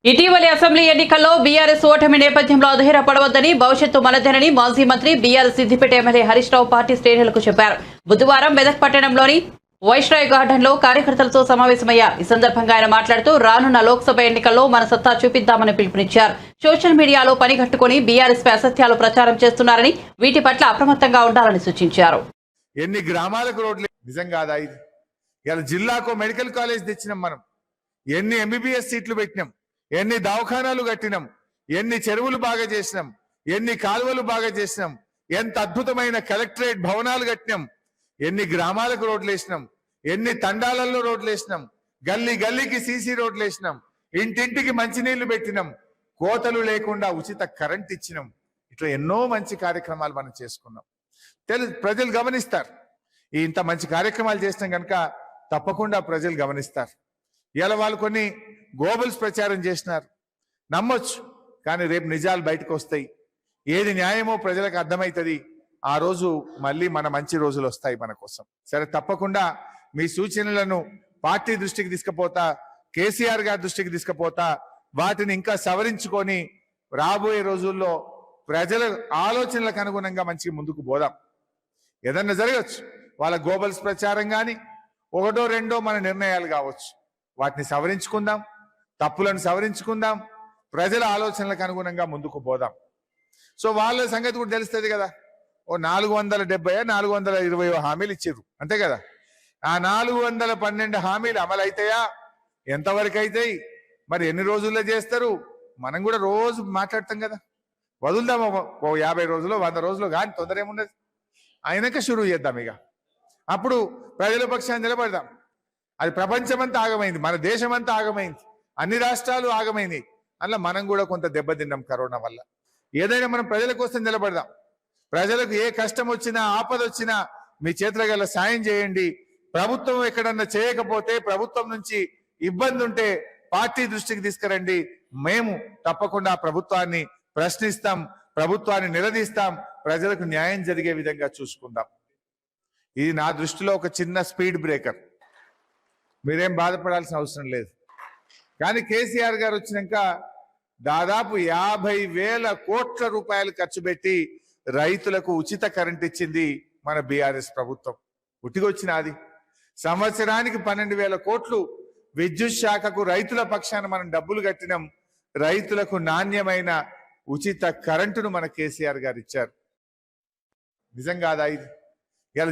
ఇటీవలి అసెంబ్లీ ఎన్నికల్లో బీఆర్ఎస్ ఓటమి నేపథ్యంలో అధైర్యపడవద్దని భవిష్యత్తు మనదేనని మాజీ మంత్రి BRS Siddipet MLA Harish Rao party శ్రేణులకు చెప్పారు. బుధవారం మెదక్ పట్టణంలోని వైస్రాయ్ గార్డెన్ లో కార్యకర్తలతో సమావేశమయ్యారు. ఈ సందర్భంగా ఆయన మాట్లాడుతూ రానున్న లోక్సభ ఎన్నికల్లో మన సత్తా చూపిద్దామని పిలుపునిచ్చారు. సోషల్ మీడియాలో పనిగట్టుకుని బీఆర్ఎస్ పై అసత్యాలు ప్రచారం చేస్తున్నారని, వీటి పట్ల అప్రమత్తంగా ఉండాలని సూచించారు. ఎన్ని గ్రామాలకు రోడ్లు నిజంగా ఇలా జిల్లాకు మెడికల్ కాలేజ్ తెచ్చినాం, మనం ఎన్ని ఎంబీబీఎస్ సీట్లు పెట్టినాం, ఎన్ని దవాఖానాలు కట్టినాం, ఎన్ని చెరువులు బాగా చేసినాం, ఎన్ని కాలువలు బాగా చేసినాం, ఎంత అద్భుతమైన కలెక్టరేట్ భవనాలు కట్టినాం, ఎన్ని గ్రామాలకు రోడ్లు వేసినాం, ఎన్ని తండాలలో రోడ్లు వేసినాం, గల్లీ గల్లీకి సీసీ రోడ్లు వేసినాం, ఇంటింటికి మంచినీళ్లు పెట్టినాం, కోతలు లేకుండా ఉచిత కరెంట్ ఇచ్చినాం. ఇట్లా ఎన్నో మంచి కార్యక్రమాలు మనం చేసుకున్నాం. ప్రజలు గమనిస్తారు. ఇంత మంచి కార్యక్రమాలు చేసినాం కనుక తప్పకుండా ప్రజలు గమనిస్తారు. ఇలా వాళ్ళు కొన్ని గోబల్స్ ప్రచారం చేసినారు, నమ్మొచ్చు. కానీ రేపు నిజాలు బయటకు వస్తాయి. ఏది న్యాయమో ప్రజలకు అర్థమవుతుంది. ఆ రోజు మళ్ళీ మన మంచి రోజులు వస్తాయి మన కోసం. సరే, తప్పకుండా మీ సూచనలను పార్టీ దృష్టికి తీసుకుపోతా, కేసీఆర్ గారి దృష్టికి తీసుకుపోతా, వాటిని ఇంకా సవరించుకొని రాబోయే రోజుల్లో ప్రజల ఆలోచనలకు అనుగుణంగా మంచిగా ముందుకు పోదాం. ఏదన్నా జరగచ్చు, వాళ్ళ గోబల్స్ ప్రచారం కానీ ఒకటో రెండో మన నిర్ణయాలు కావచ్చు. వాటిని సవరించుకుందాం, తప్పులను సవరించుకుందాం, ప్రజల ఆలోచనలకు అనుగుణంగా ముందుకు పోదాం. సో వాళ్ళ సంగతి కూడా తెలుస్తుంది కదా. ఓ 470 420 హామీలు ఇచ్చారు, అంతే కదా. ఆ 412 హామీలు అమలు అవుతాయా? ఎంతవరకు అవుతాయి? మరి ఎన్ని రోజుల్లో చేస్తారు? మనం కూడా రోజు మాట్లాడతాం కదా. వదులుదాం ఓ 50 రోజులు 100 రోజులు, కానీ తొందర ఏమున్నది. అయినాక షురూ చేద్దాం. ఇక అప్పుడు ప్రజల పక్షాన్ని నిలబడదాం. అది ప్రపంచమంతా ఆగమైంది, మన దేశమంతా ఆగమైంది, అన్ని రాష్ట్రాలు ఆగమైంది. అలా మనం కూడా కొంత దెబ్బతిన్నాం కరోనా వల్ల. ఏదైనా మనం ప్రజల కోసం నిలబడదాం. ప్రజలకు ఏ కష్టం వచ్చినా, ఆపద వచ్చినా మీ చేతుల గల సాయం చేయండి. ప్రభుత్వం ఎక్కడన్నా చేయకపోతే, ప్రభుత్వం నుంచి ఇబ్బంది ఉంటే పార్టీ దృష్టికి తీసుకురండి. మేము తప్పకుండా ప్రభుత్వాన్ని ప్రశ్నిస్తాం, ప్రభుత్వాన్ని నిలదీస్తాం, ప్రజలకు న్యాయం జరిగే విధంగా చూసుకుందాం. ఇది నా దృష్టిలో ఒక చిన్న స్పీడ్ బ్రేకర్. మీరేం బాధపడాల్సిన అవసరం లేదు. కానీ కేసీఆర్ గారు వచ్చినాక దాదాపు 50,000 కోట్ల రూపాయలు ఖర్చు పెట్టి రైతులకు ఉచిత కరెంట్ ఇచ్చింది మన బీఆర్ఎస్ ప్రభుత్వం. ఉట్టిగొచ్చినది. సంవత్సరానికి 12,000 కోట్లు విద్యుత్ శాఖకు రైతుల పక్షాన మనం డబ్బులు కట్టినాం. రైతులకు నాణ్యమైన ఉచిత కరెంటును మన కేసీఆర్ గారు ఇచ్చారు. నిజంగా ఇది ఇలా